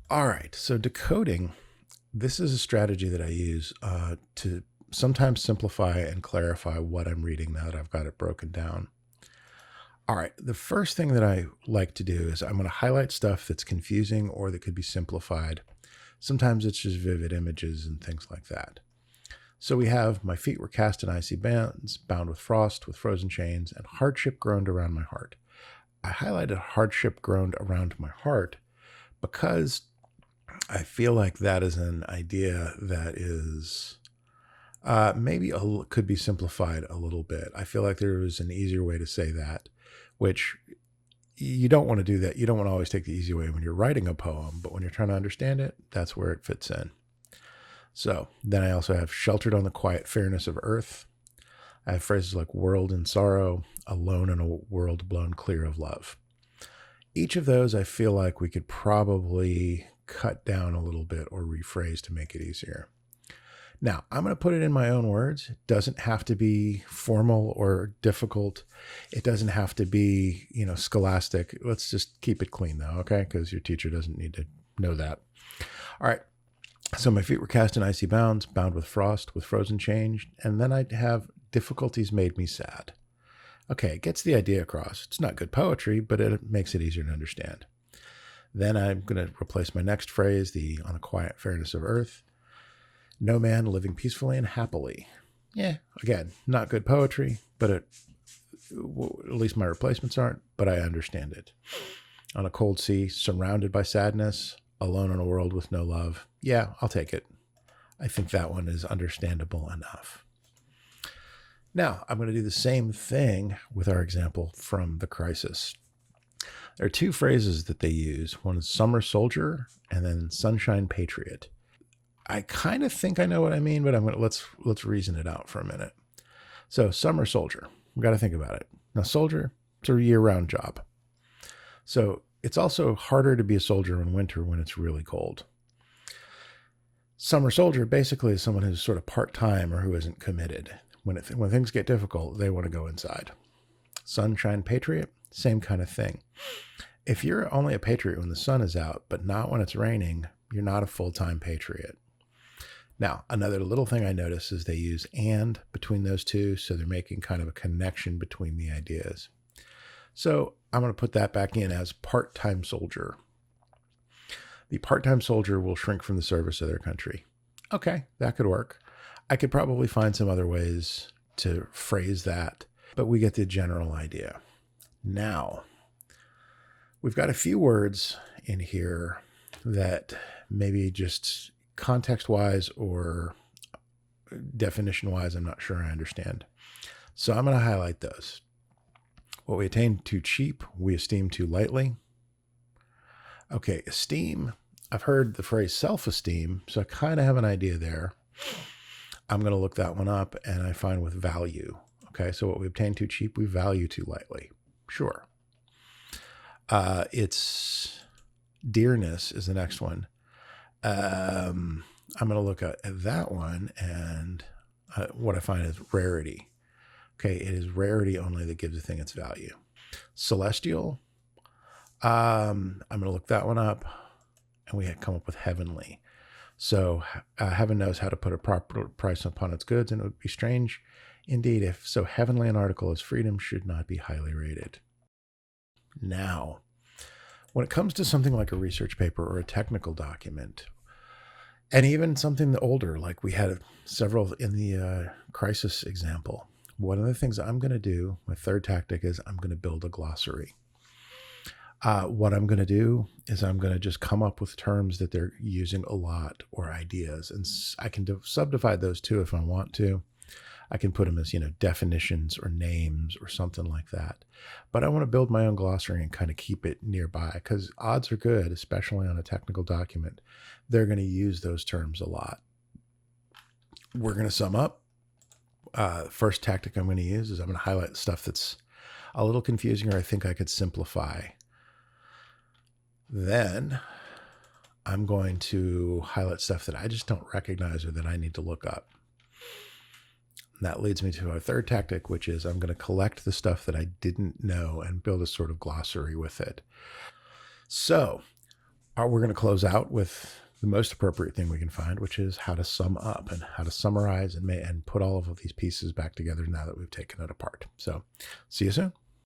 All right, so decoding, this is a strategy that I use to sometimes simplify and clarify what I'm reading now that I've got it broken down. All right, the first thing that I like to do is I'm going to highlight stuff that's confusing or that could be simplified. Sometimes it's just vivid images and things like that. So we have my feet were cast in icy bands, bound with frost, with frozen chains, and hardship groaned around my heart. I highlighted hardship groaned around my heart because I feel like that is an idea that is maybe could be simplified a little bit. I feel like there is an easier way to say that, which you don't want to do that. You don't want to always take the easy way when you're writing a poem, but when you're trying to understand it, that's where it fits in. So then I also have sheltered on the quiet fairness of earth. I have phrases like world in sorrow, alone in a world blown clear of love. Each of those I feel like we could probably cut down a little bit or rephrase to make it easier. Now, I'm going to put it in my own words. It doesn't have to be formal or difficult. It doesn't have to be, scholastic. Let's just keep it clean though, okay? Because your teacher doesn't need to know that. All right. So my feet were cast in icy bounds, bound with frost, with frozen change, and then I'd have difficulties made me sad. Okay, it gets the idea across. It's not good poetry, but it makes it easier to understand. Then I'm going to replace my next phrase, the on a quiet fairness of earth. No man living peacefully and happily. Yeah, again, not good poetry, but at least my replacements aren't, but I understand it. On a cold sea, surrounded by sadness, alone in a world with no love. Yeah, I'll take it. I think that one is understandable enough. Now, I'm going to do the same thing with our example from The Crisis. There are two phrases that they use. One is summer soldier and then sunshine patriot. I kind of think I know what I mean, but let's reason it out for a minute. So summer soldier, we got to think about it. Now soldier, it's a year-round job. So it's also harder to be a soldier in winter when it's really cold. Summer soldier basically is someone who's sort of part-time or who isn't committed. When things get difficult, they want to go inside. Sunshine patriot, same kind of thing. If you're only a patriot when the sun is out, but not when it's raining, you're not a full-time patriot. Now, another little thing I notice is they use and between those two, so they're making kind of a connection between the ideas. So I'm going to put that back in as part-time soldier. The part-time soldier will shrink from the service of their country. Okay, that could work. I could probably find some other ways to phrase that, but we get the general idea. Now, we've got a few words in here that maybe just context-wise or definition-wise, I'm not sure I understand. So I'm going to highlight those. What we attain too cheap, we esteem too lightly. Okay, esteem. I've heard the phrase self-esteem, so I kind of have an idea there. I'm going to look that one up, and I find with value. Okay, so what we obtain too cheap, we value too lightly. Sure. It's dearness is the next one. I'm going to look at that one, and what I find is rarity. Okay, it is rarity only that gives a thing its value. Celestial. I'm going to look that one up, and we come up with heavenly. So heaven knows how to put a proper price upon its goods, and it would be strange indeed if so heavenly an article as freedom should not be highly rated. Now, when it comes to something like a research paper or a technical document, and even something older, like we had several in the crisis example, one of the things I'm going to do, my third tactic is I'm going to build a glossary. What I'm going to do is I'm going to just come up with terms that they're using a lot or ideas. And I can subdivide those too if I want to. I can put them as, definitions or names or something like that. But I want to build my own glossary and kind of keep it nearby because odds are good, especially on a technical document. They're going to use those terms a lot. We're going to sum up. First tactic I'm going to use is I'm going to highlight stuff that's a little confusing or I think I could simplify. Then I'm going to highlight stuff that I just don't recognize or that I need to look up. And that leads me to our third tactic, which is I'm going to collect the stuff that I didn't know and build a sort of glossary with it. So We're going to close out with the most appropriate thing we can find, which is how to sum up and how to summarize and put all of these pieces back together now that we've taken it apart. So see you soon.